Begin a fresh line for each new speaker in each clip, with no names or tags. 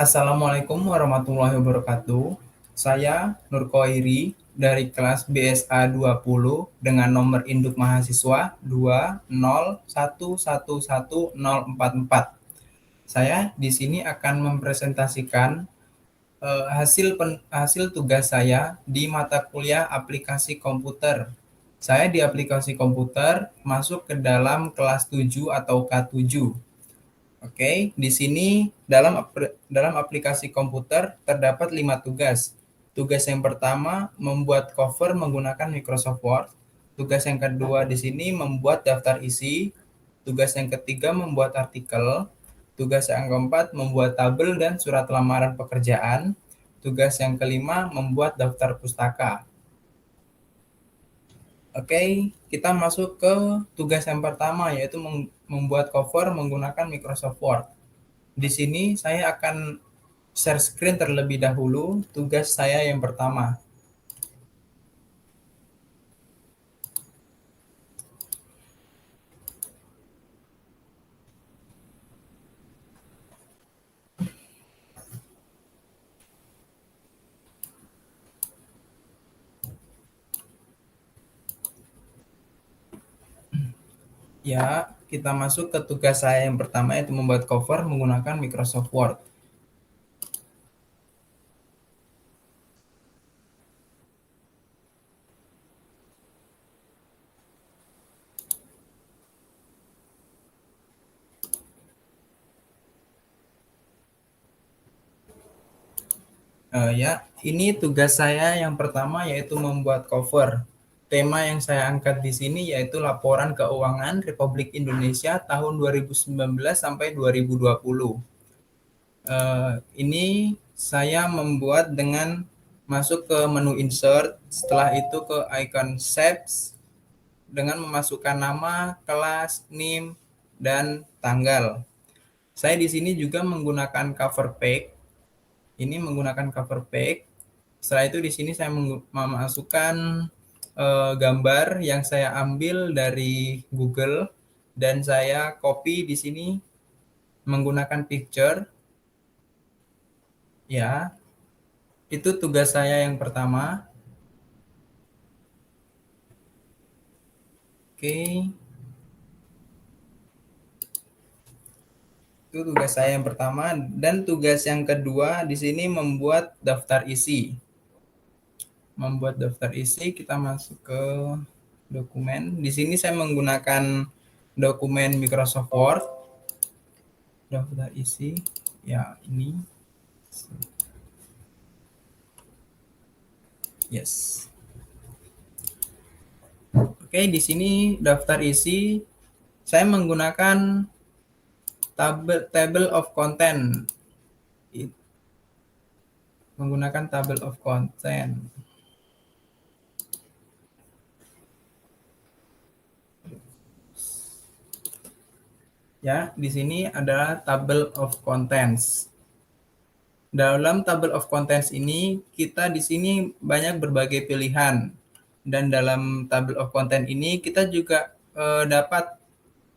Assalamualaikum warahmatullahi wabarakatuh. Saya Nur Koiri dari kelas BSA 20 dengan nomor induk mahasiswa 201111044. Saya di sini akan mempresentasikan hasil tugas saya di mata kuliah aplikasi komputer. Saya di aplikasi komputer masuk ke dalam kelas 7 atau K7. Oke, di sini dalam aplikasi komputer terdapat 5 tugas. Tugas yang pertama membuat cover menggunakan Microsoft Word. Tugas yang kedua di sini membuat daftar isi. Tugas yang ketiga membuat artikel. Tugas yang keempat membuat tabel dan surat lamaran pekerjaan. Tugas yang kelima membuat daftar pustaka. Oke, kita masuk ke tugas yang pertama yaitu membuat cover menggunakan Microsoft Word. Di sini saya akan share screen terlebih dahulu tugas saya yang pertama. Ya, kita masuk ke tugas saya yang pertama yaitu membuat cover menggunakan Microsoft Word. Ya, ini tugas saya yang pertama yaitu membuat cover. Tema yang saya angkat di sini yaitu laporan keuangan Republik Indonesia tahun 2019 sampai 2020. Ini saya membuat dengan masuk ke menu insert, setelah itu ke icon shapes dengan memasukkan nama, kelas, NIM, dan tanggal. Saya di sini juga menggunakan cover page. Ini menggunakan cover page. Setelah itu di sini saya memasukkan gambar yang saya ambil dari Google dan saya copy di sini menggunakan picture. Ya, itu tugas saya yang pertama. Oke, itu tugas saya yang pertama dan tugas yang kedua di sini membuat daftar isi. Membuat daftar isi kita masuk ke dokumen. Di sini saya menggunakan dokumen Microsoft Word. Daftar isi. Ya, ini. Yes. Oke, di sini daftar isi saya menggunakan table of content. Menggunakan table of content. Ya, di sini adalah table of contents. Dalam table of contents ini, kita di sini banyak berbagai pilihan. Dan dalam table of content ini, kita juga dapat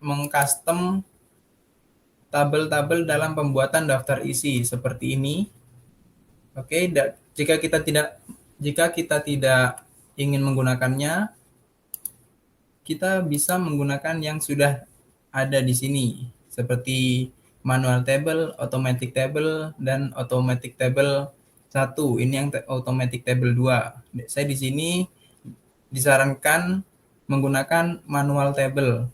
mengcustom tabel-tabel dalam pembuatan daftar isi seperti ini. Oke, jika kita tidak ingin menggunakannya, kita bisa menggunakan yang sudah ada di sini seperti manual table, automatic table, dan automatic table 1. Ini yang automatic table 2. Saya di sini disarankan menggunakan manual table.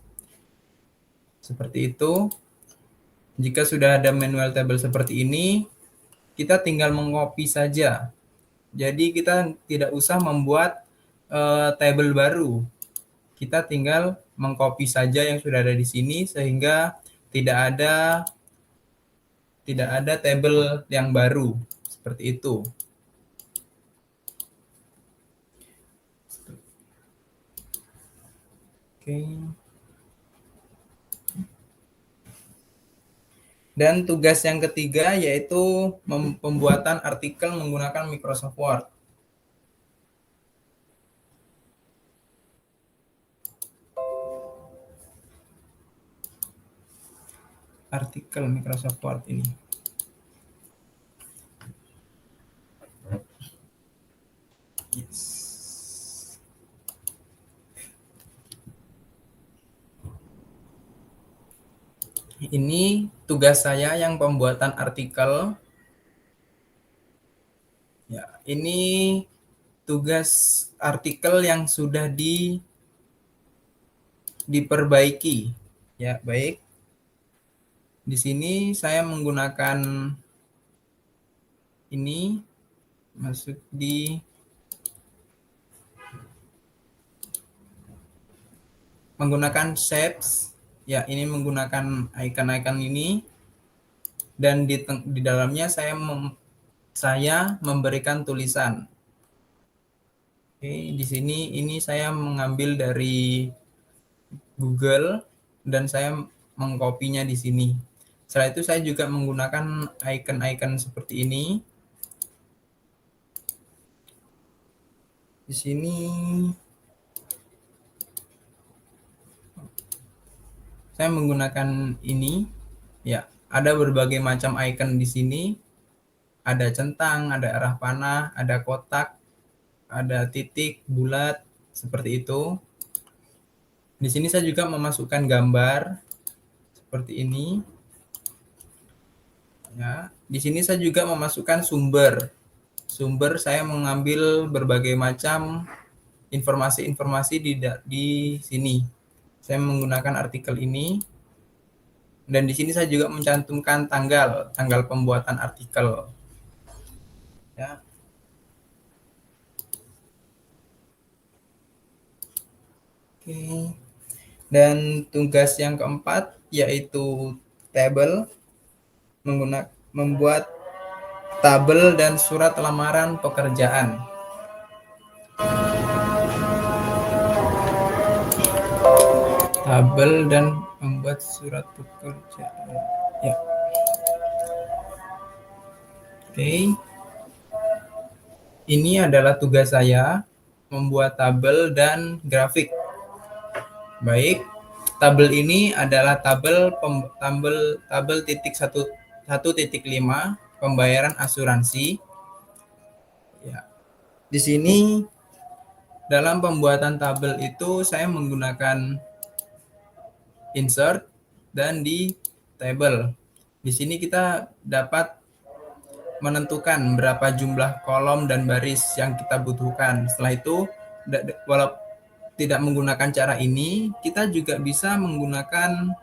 Seperti itu. Jika sudah ada manual table seperti ini, kita tinggal mengcopy saja. Jadi kita tidak usah membuat table baru. Kita tinggal mengcopy saja yang sudah ada di sini sehingga tidak ada table yang baru seperti itu. Oke. Dan tugas yang ketiga yaitu pembuatan artikel menggunakan Microsoft Word. Artikel Microsoft Word ini. Ini tugas saya yang pembuatan artikel. Ya, ini tugas artikel yang sudah diperbaiki. Ya, baik. Di sini saya menggunakan ini masuk di menggunakan shapes. Ya, ini menggunakan icon-icon ini dan di dalamnya saya memberikan tulisan. Oke, di sini ini saya mengambil dari Google dan saya mengkopinya di sini. Setelah itu saya juga menggunakan icon-icon seperti ini. Di sini saya menggunakan ini. Ya, ada berbagai macam icon di sini. Ada centang, ada arah panah, ada kotak, ada titik, bulat, seperti itu. Di sini saya juga memasukkan gambar seperti ini. Ya, di sini saya juga memasukkan sumber. Sumber saya mengambil berbagai macam informasi-informasi di sini. Saya menggunakan artikel ini dan di sini saya juga mencantumkan tanggal pembuatan artikel. Ya. Oke. Dan tugas yang keempat yaitu tabel, membuat tabel dan surat lamaran pekerjaan. Tabel dan membuat surat pekerjaan. Ya. Oke. Ini adalah tugas saya membuat tabel dan grafik. Baik. Tabel ini adalah tabel titik 1.5 pembayaran asuransi. Ya. Di sini dalam pembuatan tabel itu saya menggunakan insert dan di table. Di sini kita dapat menentukan berapa jumlah kolom dan baris yang kita butuhkan. Setelah itu, walau tidak menggunakan cara ini, kita juga bisa menggunakan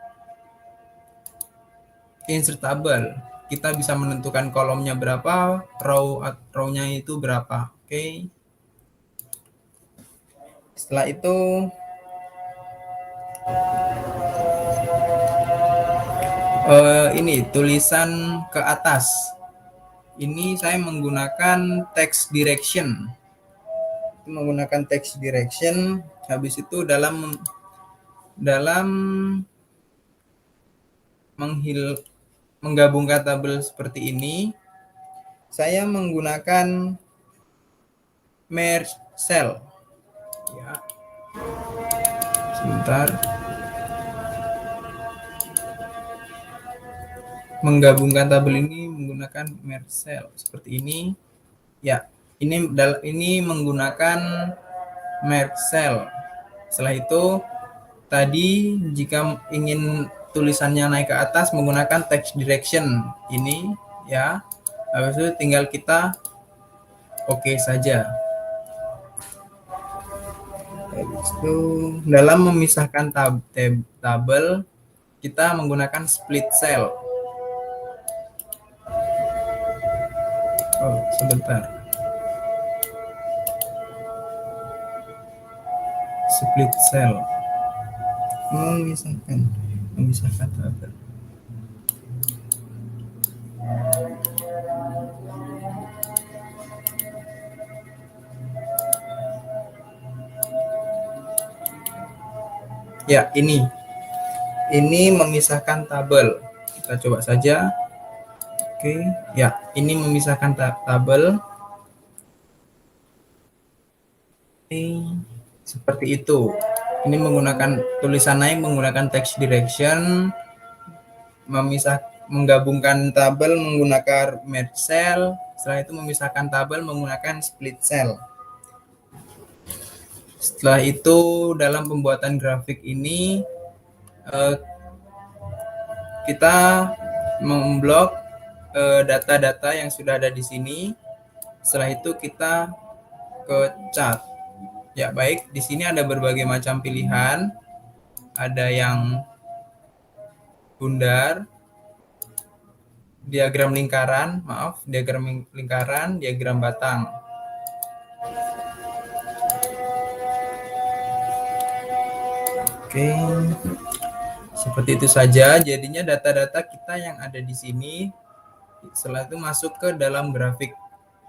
insert table. Kita bisa menentukan kolomnya berapa, row-nya itu berapa. Oke. Setelah itu ini tulisan ke atas. Ini saya menggunakan text direction. Menggunakan text direction. Habis itu dalam menggabungkan tabel seperti ini, saya menggunakan merge cell. Ya. Sebentar. Menggabungkan tabel ini menggunakan merge cell seperti ini. Ya, ini menggunakan merge cell. Setelah itu tadi jika ingin tulisannya naik ke atas menggunakan text direction ini ya. Habis itu tinggal kita oke saja. Habis itu dalam memisahkan tabel kita menggunakan split cell. Oh, sebentar. Split cell. Memisahkan tabel. Ya, ini memisahkan tabel. Kita coba saja. Oke, ya, ini memisahkan tabel. Oke, seperti itu. Ini menggunakan tulisan naik menggunakan text direction, menggabungkan tabel menggunakan merge cell, setelah itu memisahkan tabel menggunakan split cell. Setelah itu dalam pembuatan grafik ini kita memblok data-data yang sudah ada di sini. Setelah itu kita ke cat. Ya, baik, di sini ada berbagai macam pilihan. Ada yang bundar, diagram lingkaran, diagram batang. Oke. Seperti itu saja. Jadinya data-data kita yang ada di sini setelah itu masuk ke dalam grafik.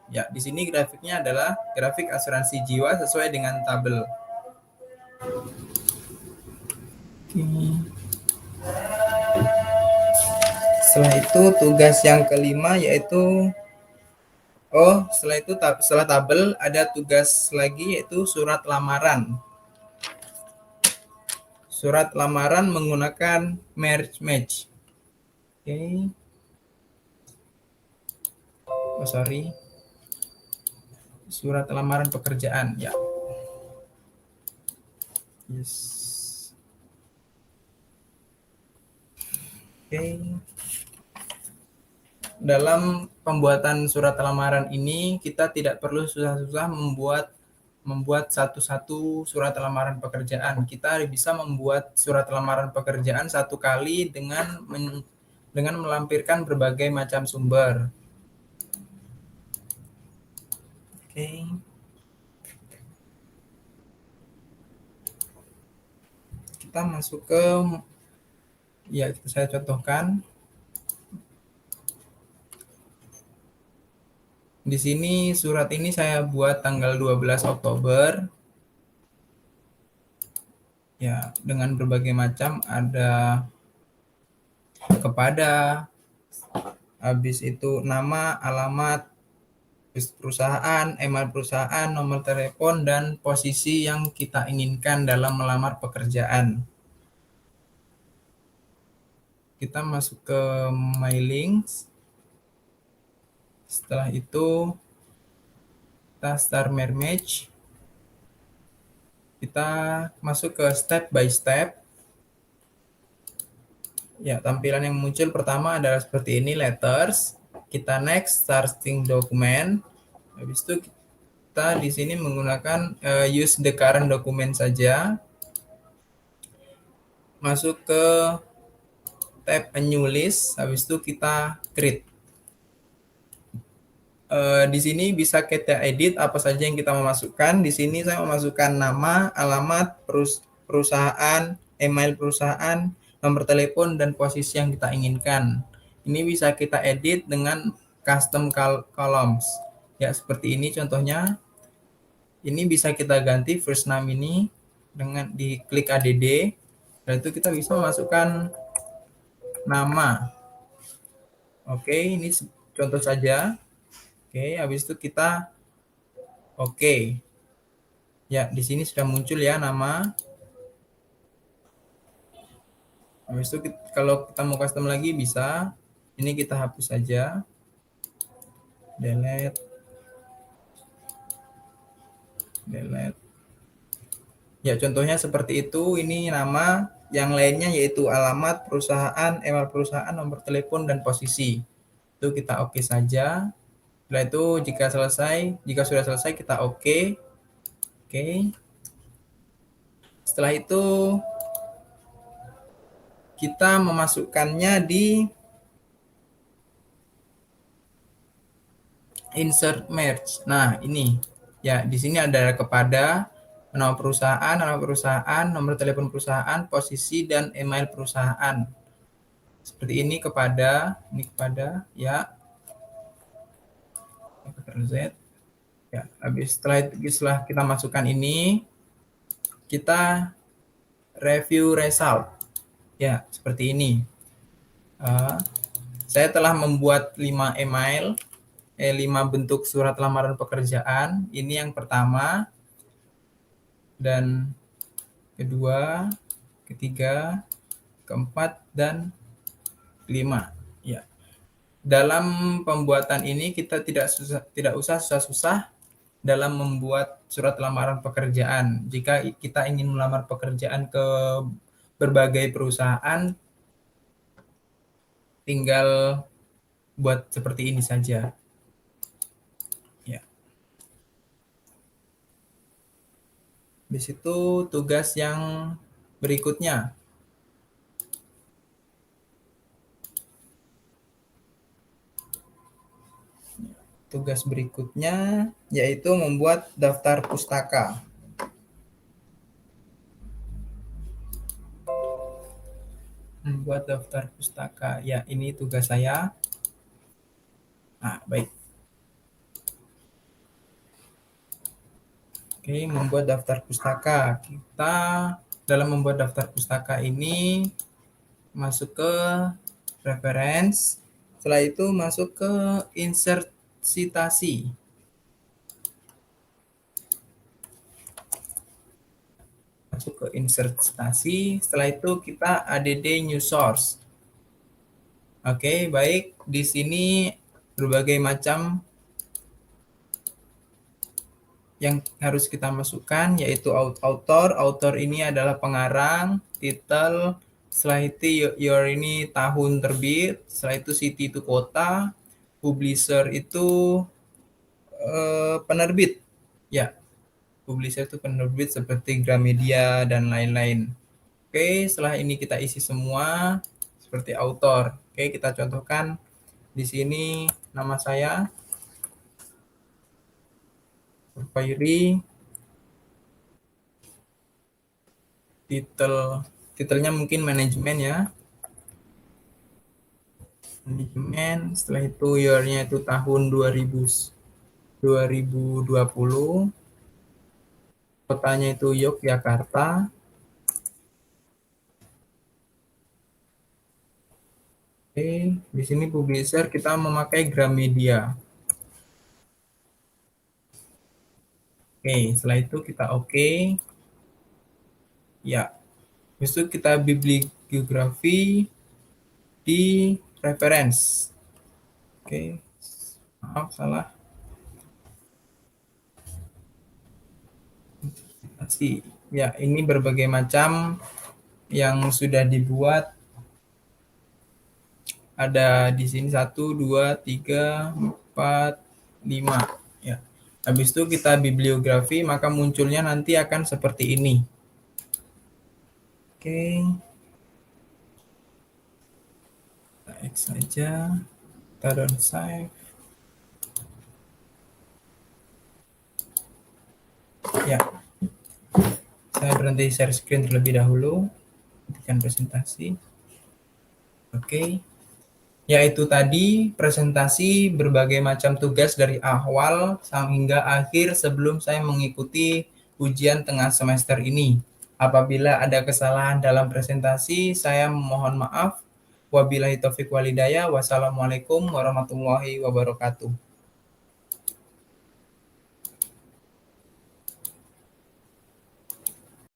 Ya, di sini grafiknya adalah grafik asuransi jiwa sesuai dengan tabel. Oke. Setelah itu tugas yang kelima yaitu setelah tabel ada tugas lagi yaitu surat lamaran. Surat lamaran menggunakan merge match. Oke. Surat lamaran pekerjaan, ya. Yes. Oke. Dalam pembuatan surat lamaran ini kita tidak perlu susah-susah membuat satu-satu surat lamaran pekerjaan. Kita bisa membuat surat lamaran pekerjaan satu kali dengan melampirkan berbagai macam sumber. Oke. Kita masuk ke, ya, saya contohkan. Di sini surat ini saya buat tanggal 12 Oktober. Ya, dengan berbagai macam, ada kepada, habis itu nama, alamat perusahaan, email perusahaan, nomor telepon, dan posisi yang kita inginkan dalam melamar pekerjaan. Kita masuk ke My Links. Setelah itu kita start merge. Kita masuk ke step by step. Ya, tampilan yang muncul pertama adalah seperti ini, letters. Kita next, starting document. Habis itu kita di sini menggunakan use the current document saja. Masuk ke tab a new list. Habis itu kita create. Di sini bisa kita edit apa saja yang kita mau masukkan. Di sini saya memasukkan nama, alamat, perusahaan, email perusahaan, nomor telepon, dan posisi yang kita inginkan. Ini bisa kita edit dengan custom columns. Ya, seperti ini contohnya. Ini bisa kita ganti first name ini dengan diklik add. Dan itu kita bisa memasukkan nama. Oke, ini contoh saja. Oke, habis itu kita oke. Ya, di sini sudah muncul ya nama. Habis itu kalau kita mau custom lagi bisa. Ini kita hapus saja. Delete. Ya, contohnya seperti itu. Ini nama, yang lainnya yaitu alamat perusahaan, email perusahaan, nomor telepon, dan posisi. Itu kita oke saja. Setelah itu jika sudah selesai kita oke. Oke. Setelah itu kita memasukkannya di insert merge. Nah, ini. Ya, di sini ada kepada, nama perusahaan, nomor telepon perusahaan, posisi, dan email perusahaan. Seperti ini kepada, ya. Z. Ya, setelah kita masukkan ini, kita review result. Ya, seperti ini. Saya telah membuat 5 bentuk surat lamaran pekerjaan. Ini yang pertama, dan kedua, ketiga, keempat, dan kelima. Ya. Dalam pembuatan ini kita tidak usah susah-susah dalam membuat surat lamaran pekerjaan. Jika kita ingin melamar pekerjaan ke berbagai perusahaan, tinggal buat seperti ini saja. Ya. Di situ tugas yang berikutnya. Tugas berikutnya yaitu membuat daftar pustaka. Membuat daftar pustaka. Ya, ini tugas saya. Nah, baik. Oke, membuat daftar pustaka. Kita dalam membuat daftar pustaka ini masuk ke reference. Setelah itu masuk ke insert citasi. Masuk ke insert citasi. Setelah itu kita add new source. Oke, baik. Di sini berbagai macam yang harus kita masukkan, yaitu author. Author ini adalah pengarang, title, setelah itu year ini tahun terbit, setelah itu city itu kota, publisher itu penerbit. Ya, publisher itu penerbit seperti Gramedia dan lain-lain. Oke, setelah ini kita isi semua seperti author. Oke, kita contohkan di sini nama saya Fairy, titelnya mungkin manajemen ya. Manajemen, setelah itu year-nya itu tahun 2020. Kotanya itu Yogyakarta. Oke, di sini publisher kita memakai Gramedia. Oke, setelah itu kita oke. Ya, habis itu kita bibliografi di reference. Oke, maaf salah. Ya, ini berbagai macam yang sudah dibuat. Ada di sini 1, 2, 3, 4, 5. Ya. Habis itu kita bibliografi, maka munculnya nanti akan seperti ini. Oke. Kita X saja. Kita downsave. Ya. Saya berhenti share screen terlebih dahulu. Hentikan presentasi. Oke. Yaitu tadi presentasi berbagai macam tugas dari awal hingga akhir sebelum saya mengikuti ujian tengah semester ini. Apabila ada kesalahan dalam presentasi, saya mohon maaf. Wabillahi taufiq walhidayah. Wassalamualaikum warahmatullahi wabarakatuh.